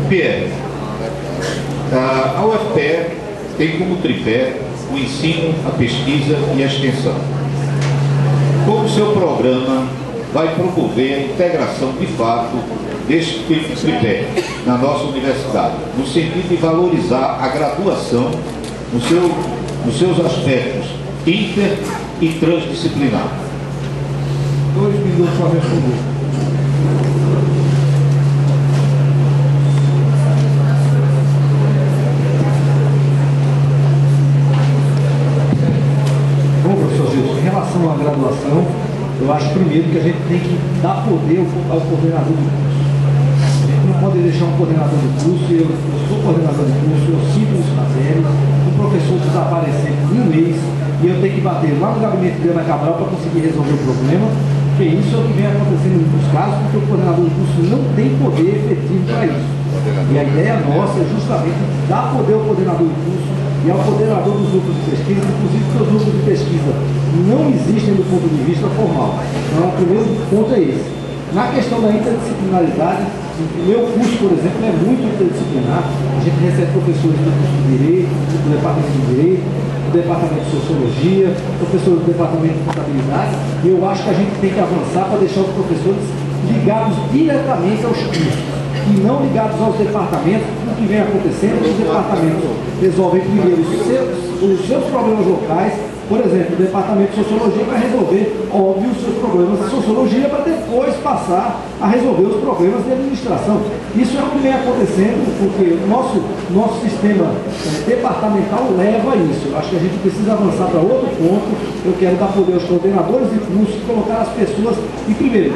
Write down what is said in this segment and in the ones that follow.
Pierre, a UFPE tem como tripé o ensino, a pesquisa e a extensão. Como seu programa vai promover a integração de fato deste tripé na nossa universidade, no sentido de valorizar a graduação nos seus aspectos inter e transdisciplinar? 2 minutos para responder. Bom, professor Gilson, em relação à graduação, eu acho primeiro que a gente tem que dar poder ao coordenador do curso. A gente não pode deixar um coordenador do curso, eu sou coordenador do curso, eu sinto isso na série, um professor desaparecer por um mês e eu tenho que bater lá no gabinete de Ana Cabral para conseguir resolver o problema, porque isso é o que vem acontecendo em muitos casos, porque o coordenador do curso não tem poder efetivo para isso. E a ideia nossa é justamente dar poder ao coordenador do curso e ao coordenador dos grupos de pesquisa, inclusive porque os grupos de pesquisa não existem do ponto de vista formal. Então, o primeiro ponto é esse. Na questão da interdisciplinaridade, o meu curso, por exemplo, é muito interdisciplinar. A gente recebe professores do curso de Direito, do Departamento de Direito, do Departamento de Sociologia, professores do Departamento de Contabilidade, e eu acho que a gente tem que avançar para deixar os professores ligados diretamente aos cursos e não ligados aos departamentos. O que vem acontecendo, os departamentos resolvem primeiro os seus problemas locais. Por exemplo, o departamento de Sociologia vai resolver, óbvio, os seus problemas de Sociologia para depois passar a resolver os problemas de administração. Isso é o que vem acontecendo, porque o nosso sistema departamental leva a isso. Acho que a gente precisa avançar para outro ponto. Eu quero dar poder aos coordenadores de cursos, colocar as pessoas, e primeiro,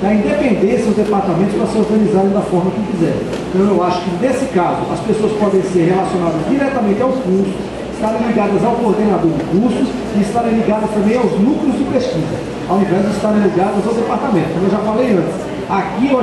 da independência dos departamentos para se organizarem da forma que quiserem. Então eu acho que nesse caso as pessoas podem ser relacionadas diretamente ao curso, estarem ligadas ao coordenador do curso e estarem ligadas também aos núcleos de pesquisa, ao invés de estarem ligadas ao departamento. Como eu já falei antes, aqui eu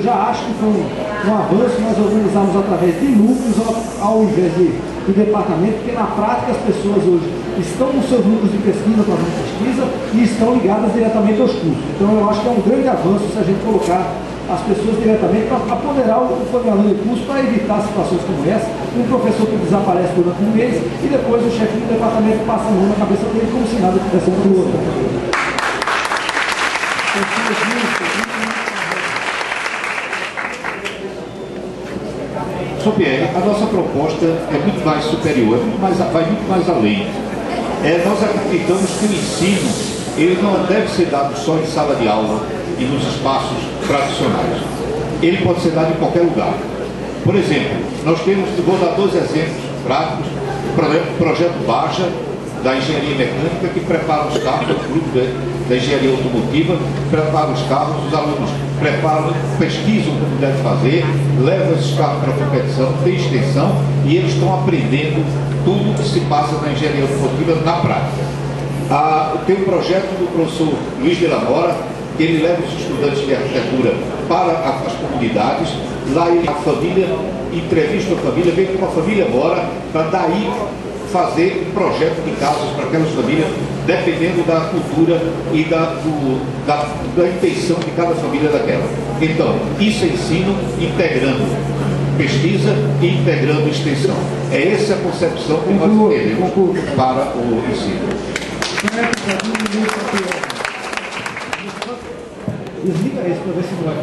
já acho que foi um avanço nós organizarmos através de núcleos ao invés de departamento, porque na prática as pessoas hoje estão nos seus núcleos de pesquisa, fazendo pesquisa, e estão ligadas diretamente aos cursos. Então eu acho que é um grande avanço se a gente colocar as pessoas diretamente para apoderar o coordenador de curso, para evitar situações como essa, um professor que desaparece durante um mês e depois o chefe do departamento passa a mão na cabeça dele como se nada tivesse do outro. Sr. Pierre, a nossa proposta é muito mais superior, vai muito mais além. Nós acreditamos que o ensino ele não deve ser dado só em sala de aula e nos espaços tradicionais. Ele pode ser dado em qualquer lugar. Por exemplo, nós temos, vou dar 2 exemplos práticos, o projeto Baja, da engenharia mecânica, que prepara os carros, o grupo da engenharia automotiva, prepara os carros, os alunos preparam, pesquisam o que devem fazer, levam esses carros para a competição, tem extensão, e eles estão aprendendo tudo o que se passa na engenharia automotiva na prática. Tem um projeto do professor Luiz de la Mora, que ele leva os estudantes de arquitetura para as comunidades, lá ele, a família, entrevista a família, vem com a família Mora, para daí fazer um projeto de casas para aquelas famílias, dependendo da cultura e da intenção de cada família daquela. Então, isso é ensino integrando pesquisa e integrando extensão. É essa a concepção que nós temos para o ensino. Desliga isso para ver se vai.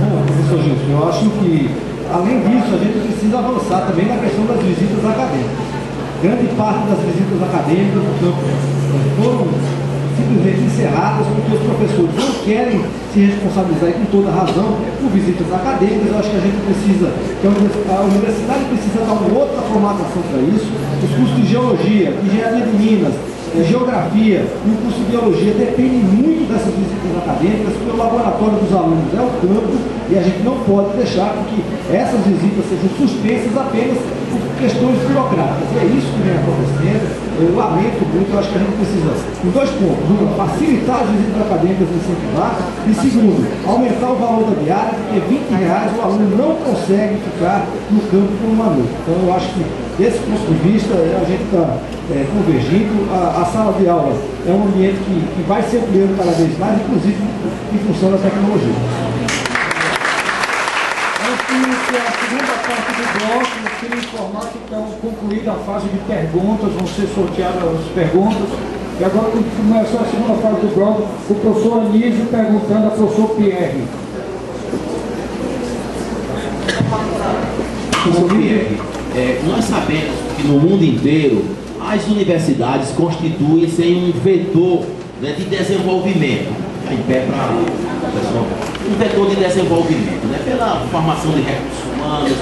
Bom, professor Gilson, eu acho que, além disso, a gente precisa avançar também na questão das visitas acadêmicas. Grande parte das visitas acadêmicas do campo foram simplesmente encerradas porque os professores não querem se responsabilizar, e com toda razão, por visitas acadêmicas. Eu acho que a gente precisa, que a universidade precisa dar uma outra formatação para isso. Os cursos de Geologia, Engenharia de Minas, Geografia e o curso de Biologia dependem muito dessas visitas acadêmicas, porque o laboratório dos alunos é o campo e a gente não pode deixar que essas visitas sejam suspensas apenas por questões burocráticas. E é isso que vem acontecendo. eu lamento muito, eu acho que a gente precisa, em 2 pontos: uma, facilitar as visitas acadêmicas e incentivar, e segundo, aumentar o valor da diária, porque R$20 o aluno não consegue ficar no campo por uma noite. Então eu acho que, desse ponto de vista, a gente está convergindo. A sala de aula é um ambiente que vai se ampliando cada vez mais, inclusive em função da tecnologia. Antes a segunda parte do bloco, eu queria informar que está concluída a fase de perguntas, vão ser sorteadas as perguntas. E agora começa a segunda parte do bloco, o professor Anísio perguntando ao professor Pierre. Professor Pierre, nós sabemos que no mundo inteiro as universidades constituem-se um vetor, né, de desenvolvimento. Em pé para um vetor de desenvolvimento, né, pela formação de recursos humanos,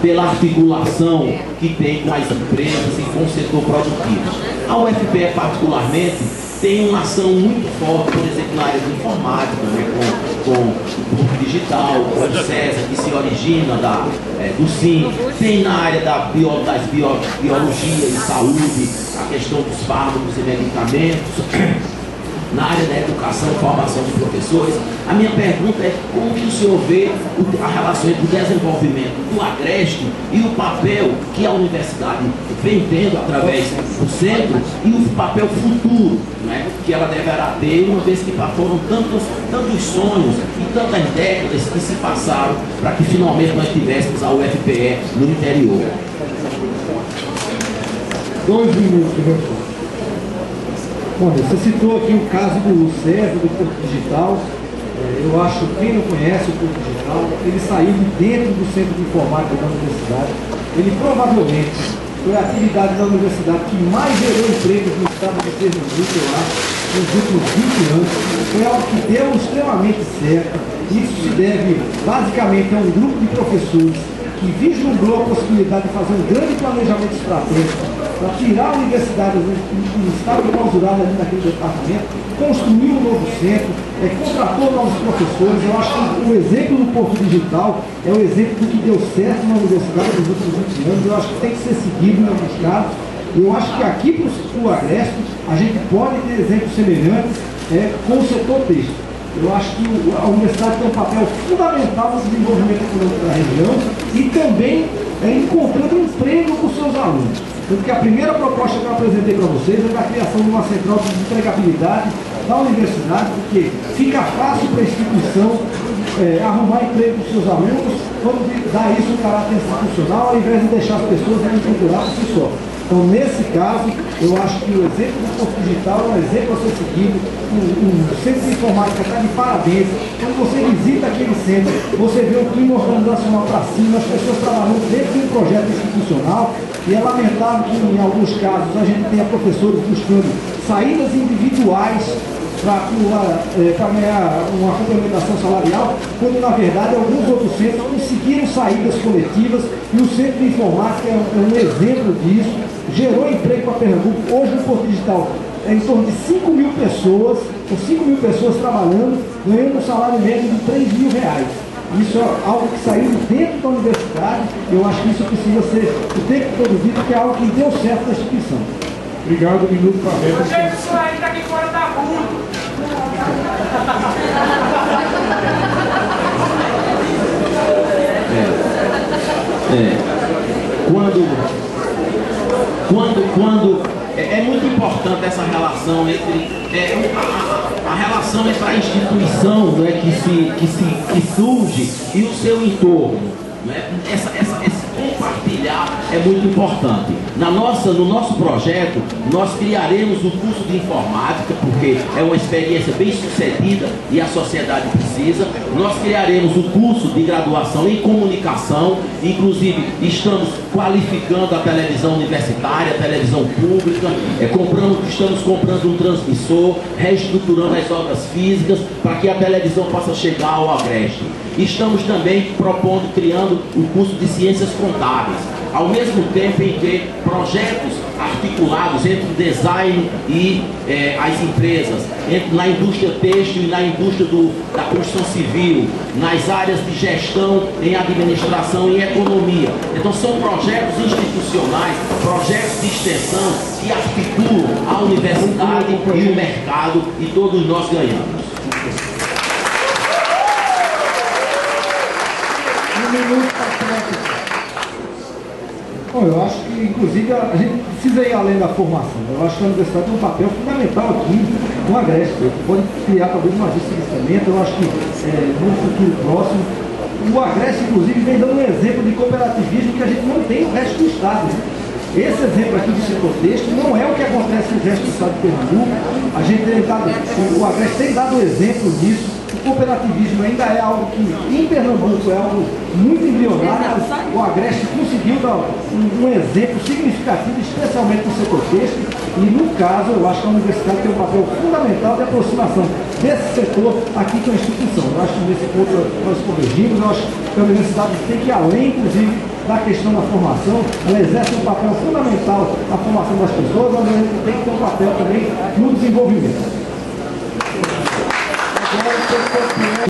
pela articulação que tem com as empresas e com o setor produtivo. A UFPE, particularmente, tem uma ação muito forte, por exemplo, na área de informática, né, com o digital, com o CESA, que se origina do SIM, tem na área das biologia e saúde, a questão dos fármacos e medicamentos, na área da educação e formação de professores. A minha pergunta é como que o senhor vê a relação entre o desenvolvimento do Agreste e o papel que a universidade vem tendo através do centro e o papel futuro, né, que ela deverá ter, uma vez que foram tantos sonhos e tantas décadas que se passaram para que finalmente nós tivéssemos a UFPE no interior. 2 minutos, professor. Bom, você citou aqui o caso do CESA, do Porto Digital. Eu acho que quem não conhece o Porto Digital, ele saiu de dentro do centro de informática da universidade. Ele provavelmente foi a atividade da universidade que mais gerou empregos no estado de Pernambuco, eu acho, nos últimos 20 anos. Foi algo que deu extremamente certo. Isso se deve basicamente a um grupo de professores que vislumbrou a possibilidade de fazer um grande planejamento estratégico para tirar a universidade do estado clausurado ali naquele departamento, construir um novo centro, contratou novos professores. Eu acho que o exemplo do Porto Digital é o exemplo do que deu certo na universidade nos últimos 20 anos. Eu acho que tem que ser seguido em alguns casos. Eu acho que aqui para o Agreste a gente pode ter exemplos semelhantes com o setor têxtil. Eu acho que a universidade tem um papel fundamental no desenvolvimento econômico da região e também encontrando emprego para os seus alunos. Porque a primeira proposta que eu apresentei para vocês é da criação de uma central de empregabilidade da universidade, porque fica fácil para a instituição arrumar emprego para os seus alunos quando dá isso um caráter institucional, ao invés de deixar as pessoas procurar por si só. Então, nesse caso, eu acho que o exemplo do Porto Digital é um exemplo a ser seguido. O centro de informática está de parabéns. Quando você visita aquele centro, você vê o clima organizacional para cima, as pessoas trabalhando dentro de um projeto institucional. E é lamentável que, em alguns casos, a gente tenha professores buscando saídas individuais para ganhar uma complementação salarial, quando na verdade alguns outros centros conseguiram saídas coletivas, e o centro de informática é um exemplo disso, gerou emprego para Pernambuco. Hoje no Porto Digital é em torno de 5 mil pessoas, com 5 mil pessoas trabalhando, ganhando um salário médio de R$3.000. Isso é algo que saiu dentro da universidade. Eu acho que isso precisa ser o tempo todo dito, que é algo que deu certo na instituição. Obrigado, minuto para ver. Isso aí daqui fora tá ruim. Quando é muito importante essa relação entre a relação entre a instituição, né, que surge e o seu entorno, né? Esse compartilhar é muito importante. No nosso projeto, nós criaremos o curso de informática, porque é uma experiência bem sucedida e a sociedade precisa. Nós criaremos o curso de graduação em comunicação, inclusive estamos qualificando a televisão universitária, a televisão pública, estamos comprando um transmissor, reestruturando as obras físicas para que a televisão possa chegar ao Agreste. Estamos também criando o curso de ciências contábeis. ao mesmo tempo em que projetos articulados entre o design e as empresas, na indústria têxtil e na indústria da construção civil, nas áreas de gestão, em administração e economia. Então são projetos institucionais, projetos de extensão que articulam a universidade e o mercado, e todos nós ganhamos. Bom, eu acho que, inclusive, a gente precisa ir além da formação. Eu acho que a universidade tem um papel fundamental aqui no Agreste. Pode criar talvez uma agência de financiamento. Eu acho que no futuro próximo, o Agreste, inclusive, vem dando um exemplo de cooperativismo que a gente não tem no resto do estado. Esse exemplo aqui do setor têxtil não é o que acontece no resto do estado de Pernambuco. A gente tem dado, o Agreste tem dado exemplo disso. O cooperativismo ainda é algo que, em Pernambuco, é algo muito embrionário. O Agreste conseguiu dar um exemplo significativo, especialmente no setor têxtil. E, no caso, eu acho que a universidade tem um papel fundamental de aproximação desse setor aqui com a instituição. Eu acho que nesse ponto nós convergimos. Eu acho que a universidade tem que ir além, inclusive, da questão da formação. Ela exerce um papel fundamental na formação das pessoas, mas ela tem que ter um papel também no desenvolvimento.